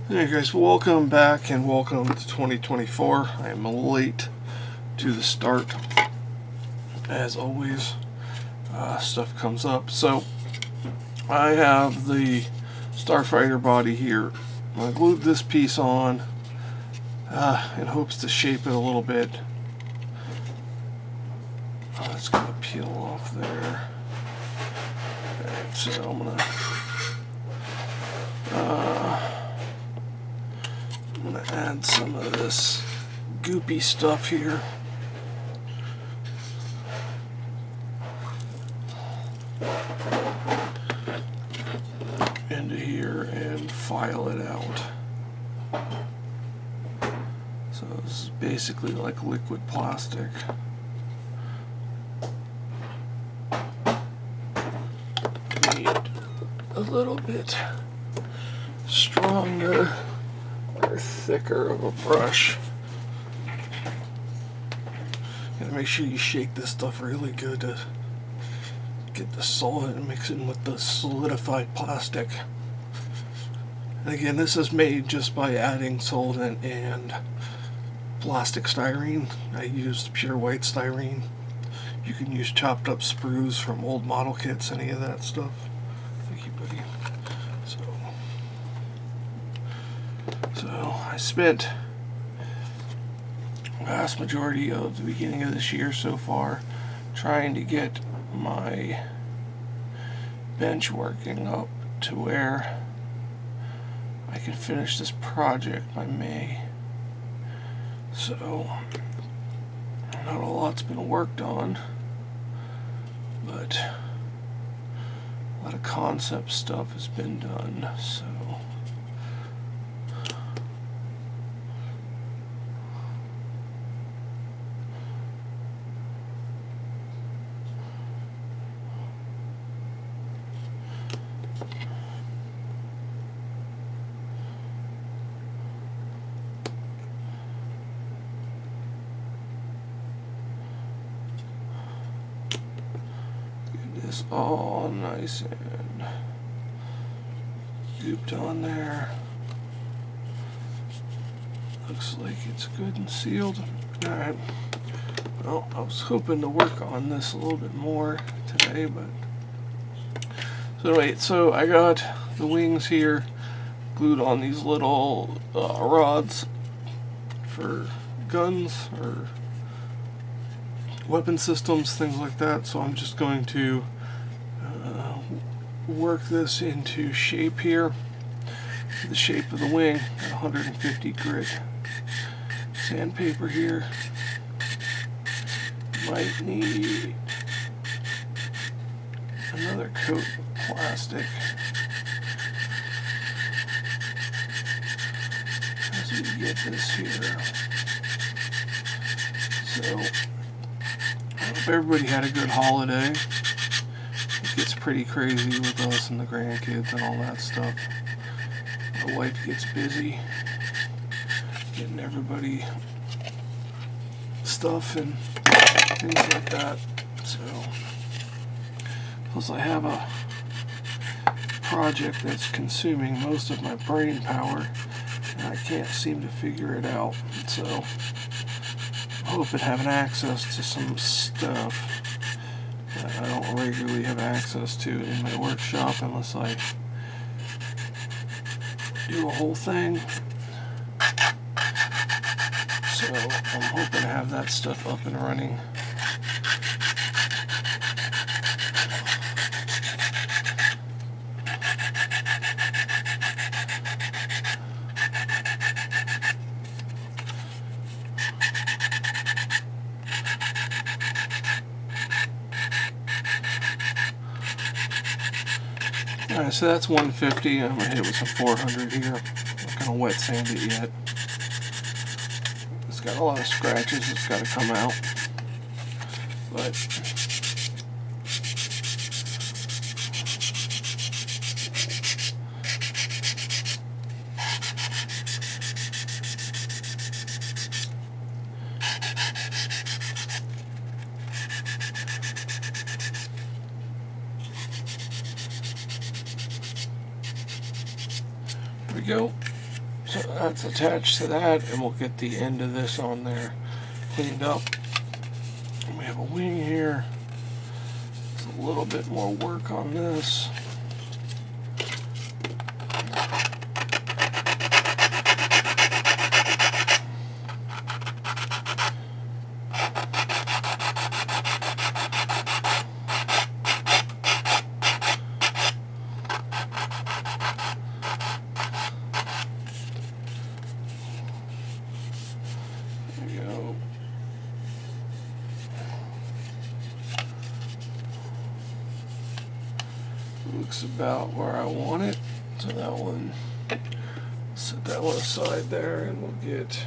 Hey guys, welcome back and welcome to 2024. I am late to the start. As always, stuff comes up. So, I have the Starfighter body here. I glued this piece on in hopes to shape it a little bit. It's going to peel off there. Okay, so I'm going to add some of this goopy stuff here. Into here and file it out. So this is basically like liquid plastic. Need a little bit stronger or thicker of a brush. Gotta make sure you shake this stuff really good to get the solid and mix it in with the solidified plastic. And again, this is made just by adding solvent and plastic styrene. I used pure white styrene. You can use chopped up sprues from old model kits, any of that stuff. Thank you, buddy. So I spent the vast majority of the beginning of this year so far trying to get my bench working up to where I can finish this project by May. So not a lot's been worked on, but a lot of concept stuff has been done. So this all nice and gooped on there. Looks like it's good and sealed. Alright. Well, I was hoping to work on this a little bit more today, but so anyway, so I got the wings here glued on these little rods for guns or weapon systems, things like that. So I'm just going to work this into shape here. The shape of the wing at 150 grit sandpaper here. Might need another coat of plastic as we get this here. So I hope everybody had a good holiday. It gets pretty crazy with us and the grandkids and all that stuff. My wife gets busy getting everybody stuff and things like that. So, plus I have a project that's consuming most of my brain power and I can't seem to figure it out. So, I'm hoping having access to some stuff that I don't regularly have access to in my workshop unless I do a whole thing. So I'm hoping to have that stuff up and running. Alright, so that's 150. I'm going to hit it with some 400 here. I'm not going to wet sand it yet. It's got a lot of scratches. It's got to come out. But there we go. So that's attached to that, and we'll get the end of this on there cleaned up. And we have a wing here. It's a little bit more work on this. Looks about where I want it. So that one, set that one aside there, and we'll get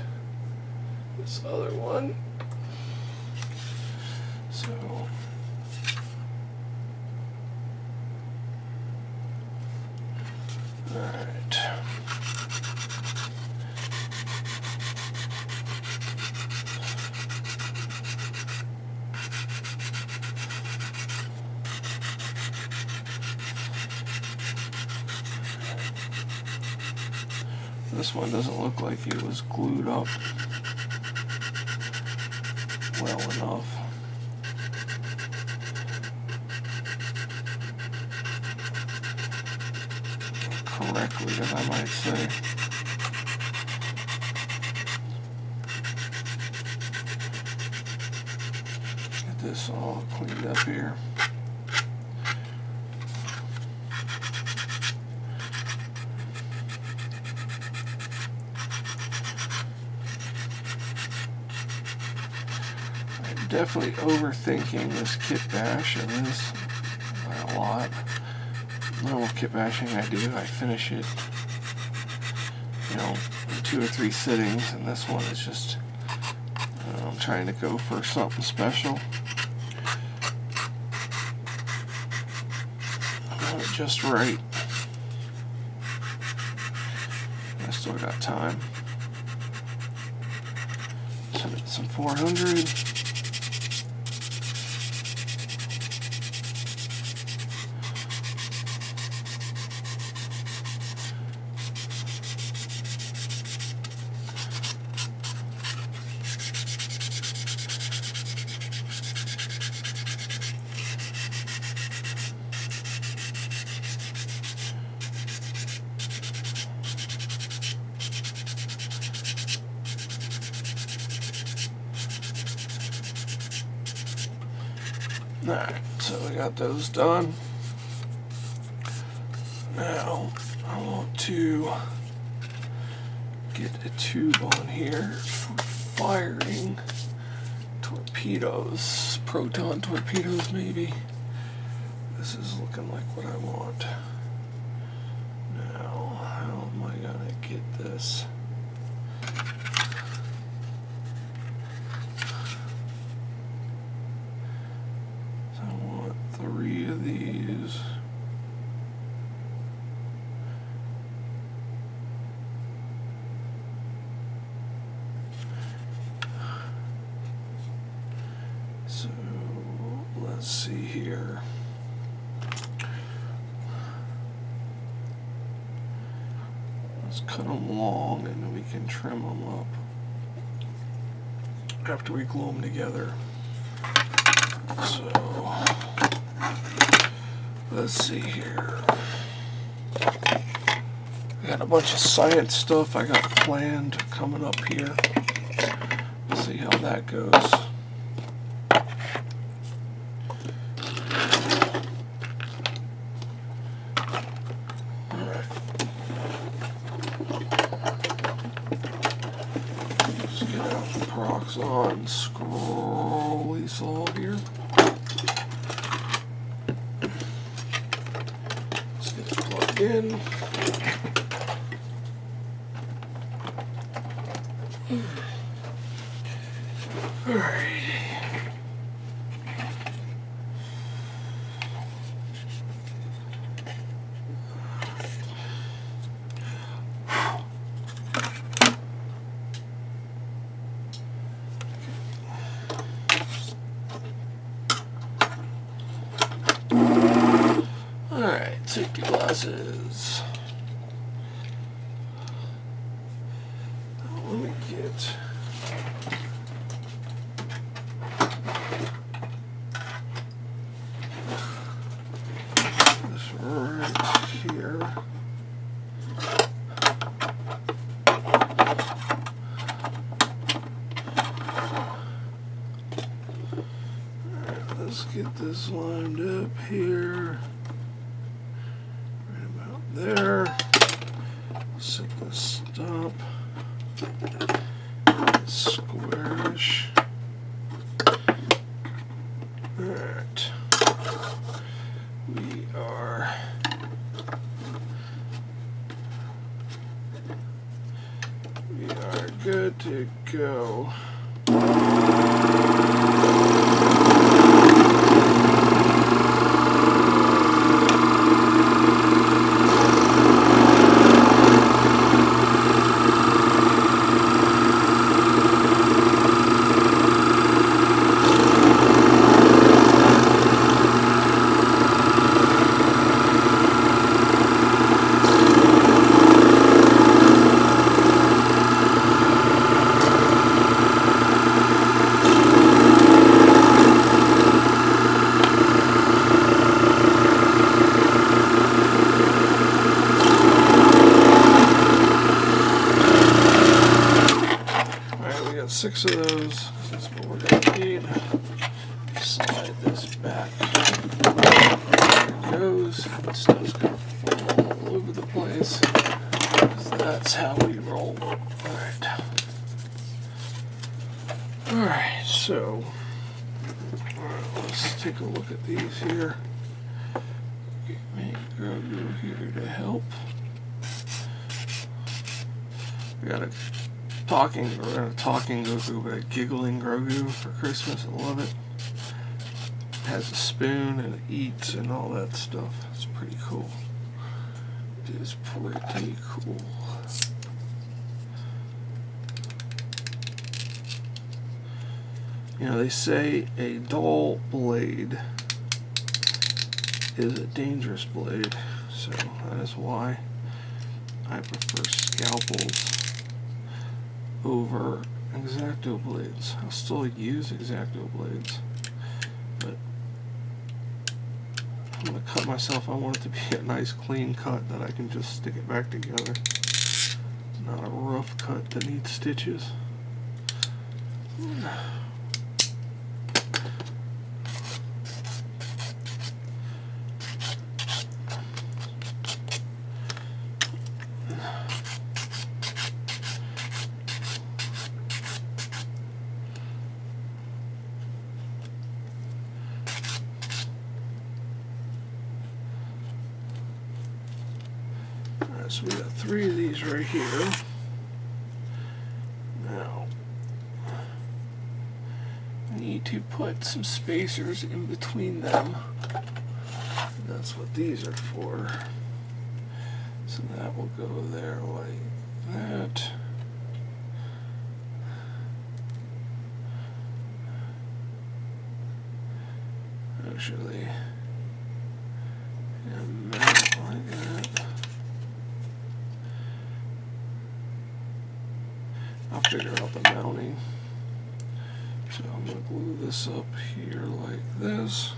this other one. So alright. This one doesn't look like it was glued up well enough. Correctly, as I might say. Get this all cleaned up here. Definitely overthinking this kit bash. It is a lot. Normal kit bashing I do, I finish it, you know, in 2 or 3 sittings, and this one is just, I'm trying to go for something special. I want it just right. I still got time. Send it some 400. Alright, so we got those done. Now, I want to get a tube on here for firing torpedoes, proton torpedoes maybe. This is looking like what I want. Now, how am I gonna get this? I want 3 of these. So let's see here. Let's cut them long and then we can trim them up after we glue them together. So let's see here. I got a bunch of science stuff I got planned coming up here. Let's see how that goes. Alright. Let's get out the Proxxon scrolly saw here. Let's get it plugged in. Alright. Alright, safety glasses. get this right here. Let's get this lined up here, right about there. Set the stop squarish. Alright, we are good to go. We got 6 of those. That's what we're going to need. Slide this back. There it goes. Stuff's going to fall all over the place. So that's how we roll. Alright. Alright, so let's take a look at these here. Get me Grogu here to help. We got a talking Goku, but a giggling Grogu for Christmas. I love it. It has a spoon and it eats and all that stuff. It's pretty cool. It is pretty cool. You know, they say a dull blade is a dangerous blade, so that is why I prefer scalpels over X-Acto blades. I'll still use X-Acto blades, but I'm going to cut myself. I want it to be a nice clean cut that I can just stick it back together. Not a rough cut that needs stitches. So we got 3 of these right here. Now, I need to put some spacers in between them. That's what these are for. So that will go there like that. Actually, and mount like that. I'll figure out the mounting. So I'm going to glue this up here like this.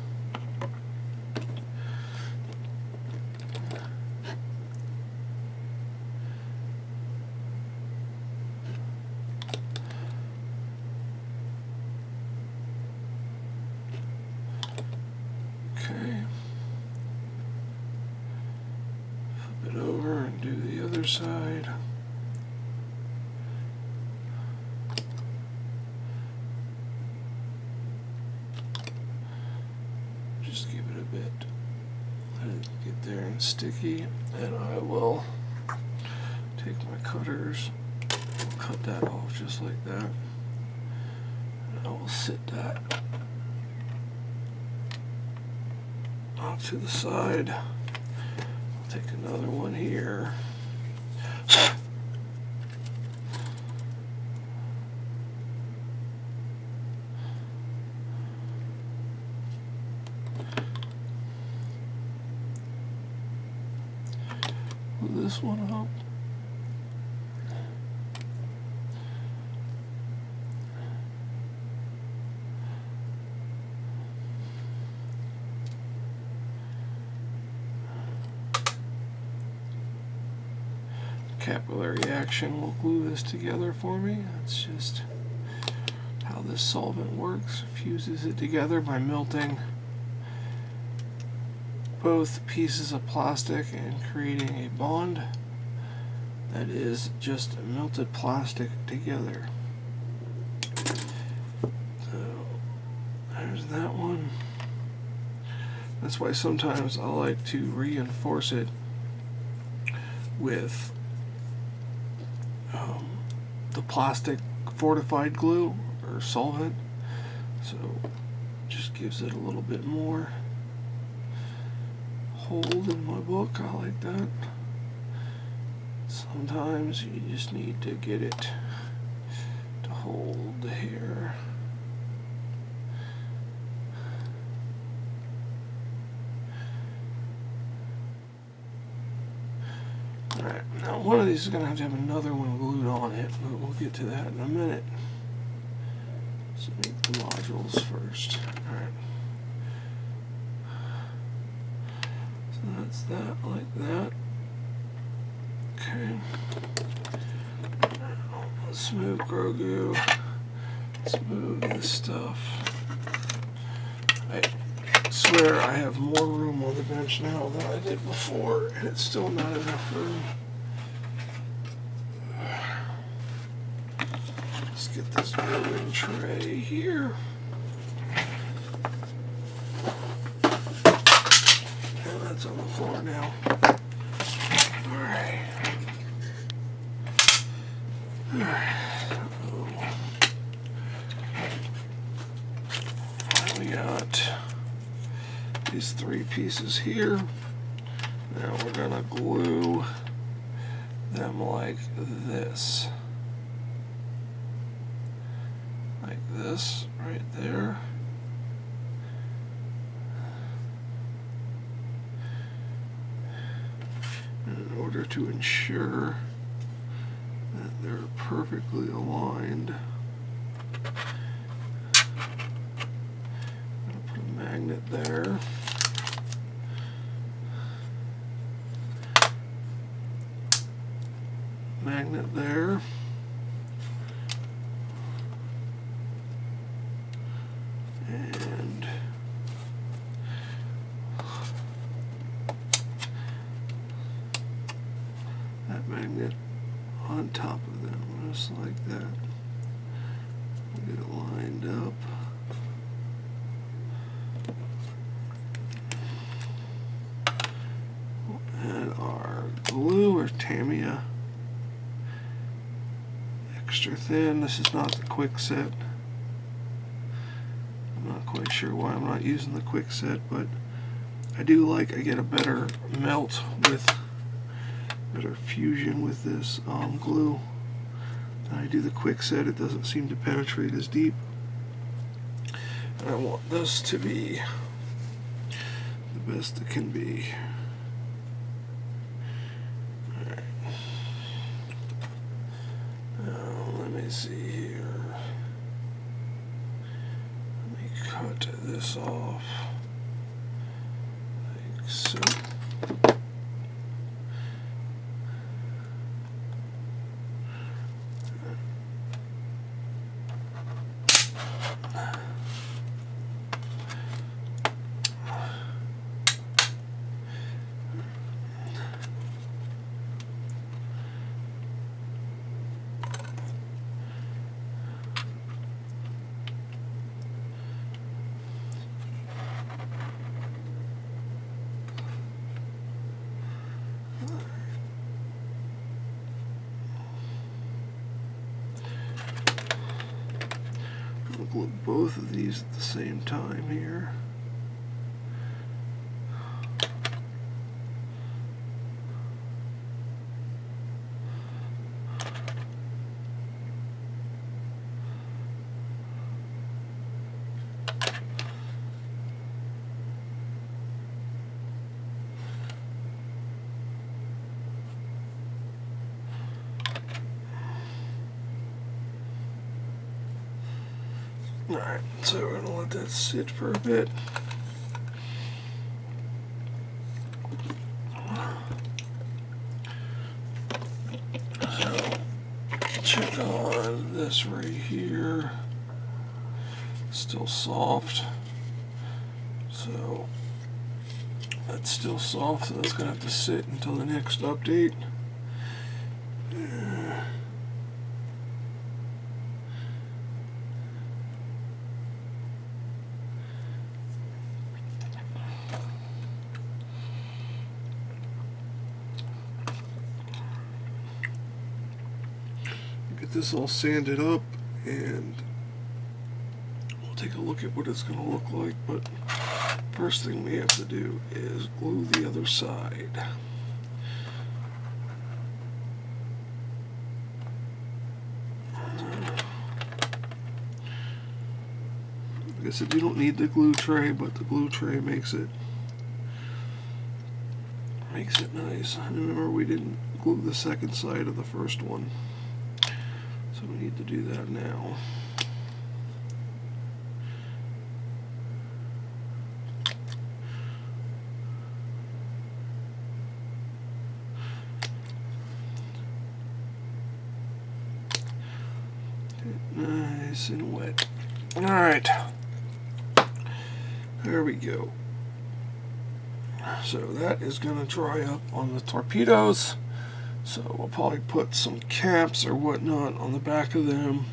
Okay. Flip it over and do the other side. Just give it a bit. Let it get there and sticky, and I will take my cutters, cut that off just like that. And I will sit that off to the side. I'll take another one here. This one up. capillary action will glue this together for me. That's just how this solvent works. Fuses it together by melting both pieces of plastic and creating a bond that is just melted plastic together. So there's that one. That's why sometimes I like to reinforce it with the plastic fortified glue or solvent, so just gives it a little bit more hold in my book. I like that. Sometimes you just need to get it to hold here. Alright, now one of these is going to have another one glued on it, but we'll get to that in a minute. Let's make the modules first. Alright. So that's that, like that. Okay. Now, let's move Grogu. Let's move this stuff. I swear I have more room on the bench now than I did before, and it's still not enough room. Let's get this moving tray here. And that's on the floor now. Alright. We got these three pieces here. Now we're gonna glue them like this. Like this, right there. And in order to ensure that they're perfectly aligned, I'm gonna put a magnet there. Magnet there. And that magnet on top of them, just like that. We'll get it lined up. We'll add our glue or Tamiya. Extra thin. This is not the quick set. I'm not quite sure why I'm not using the quick set, but I do like I get a better melt with better fusion with this glue. When I do the quick set, it doesn't seem to penetrate as deep. And I want this to be the best it can be. Alright. Now let me see here. Let me cut this off like so. I'll glue both of these at the same time here. Alright, so we're going to let that sit for a bit. check on this right here. Still soft. So that's still soft, so that's going to have to sit until the next update. Get this all sanded up, and we'll take a look at what it's going to look like. But first thing we have to do is glue the other side. Like I said, you don't need the glue tray, but the glue tray makes it nice. Remember, we didn't glue the second side of the first one, so we need to do that now. Nice and wet. Alright, there we go. So that is going to dry up on the torpedoes. So we'll probably put some caps or whatnot on the back of them.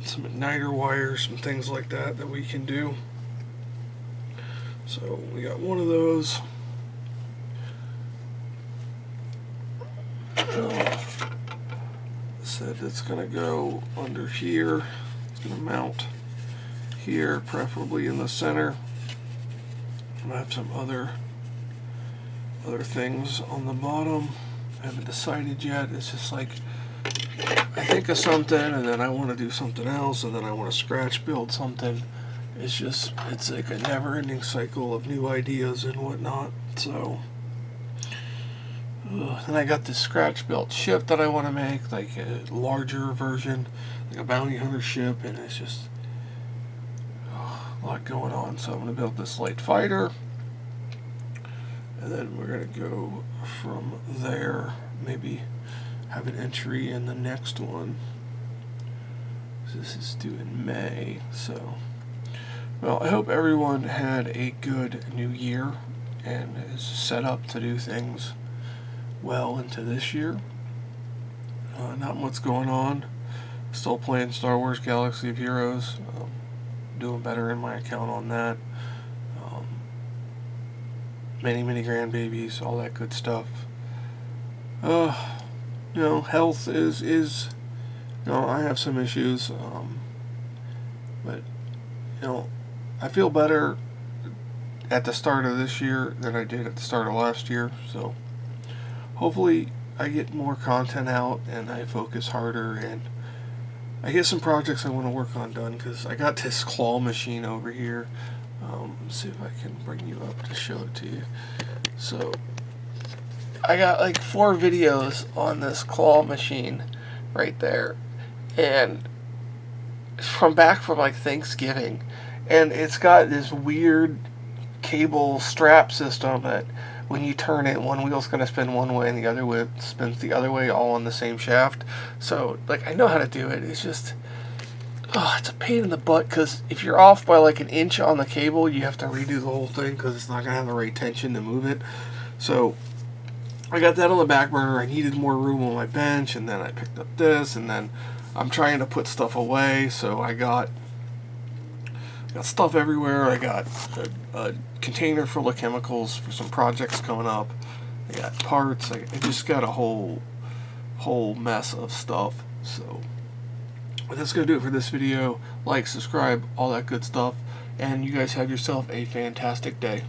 Some igniter wires, some things like that that we can do. So we got one of those. Said it's going to go under here. It's going to mount here, preferably in the center. I have some other things on the bottom. I haven't decided yet. It's just like I think of something and then I want to do something else and then I want to scratch build something. It's like a never-ending cycle of new ideas and whatnot. So then I got this scratch built ship that I want to make, like a larger version, like a bounty hunter ship, and it's just a lot going on. So I'm going to build this light fighter, and then we're going to go from there, maybe have an entry in the next one. This is due in May, so well, I hope everyone had a good new year and is set up to do things well into this year. Not much going on. Still playing Star Wars Galaxy of Heroes. Doing better in my account on that. Many grandbabies, all that good stuff. Health is I have some issues. But I feel better at the start of this year than I did at the start of last year. So hopefully I get more content out and I focus harder and I get some projects I want to work on done, because I got this claw machine over here. Let's see if I can bring you up to show it to you. So I got like 4 videos on this claw machine right there, and it's from like Thanksgiving, and it's got this weird cable strap system that when you turn it, one wheel's going to spin one way and the other way spins the other way, all on the same shaft. So like I know how to do it. It's just it's a pain in the butt, because if you're off by like an inch on the cable, you have to redo the whole thing because it's not going to have the right tension to move it. So I got that on the back burner. I needed more room on my bench, and then I picked up this, and then I'm trying to put stuff away, so I got stuff everywhere. I got a container full of chemicals for some projects coming up. I got parts. I just got a whole mess of stuff. So but that's going to do it for this video. Like, subscribe, all that good stuff. And you guys have yourself a fantastic day.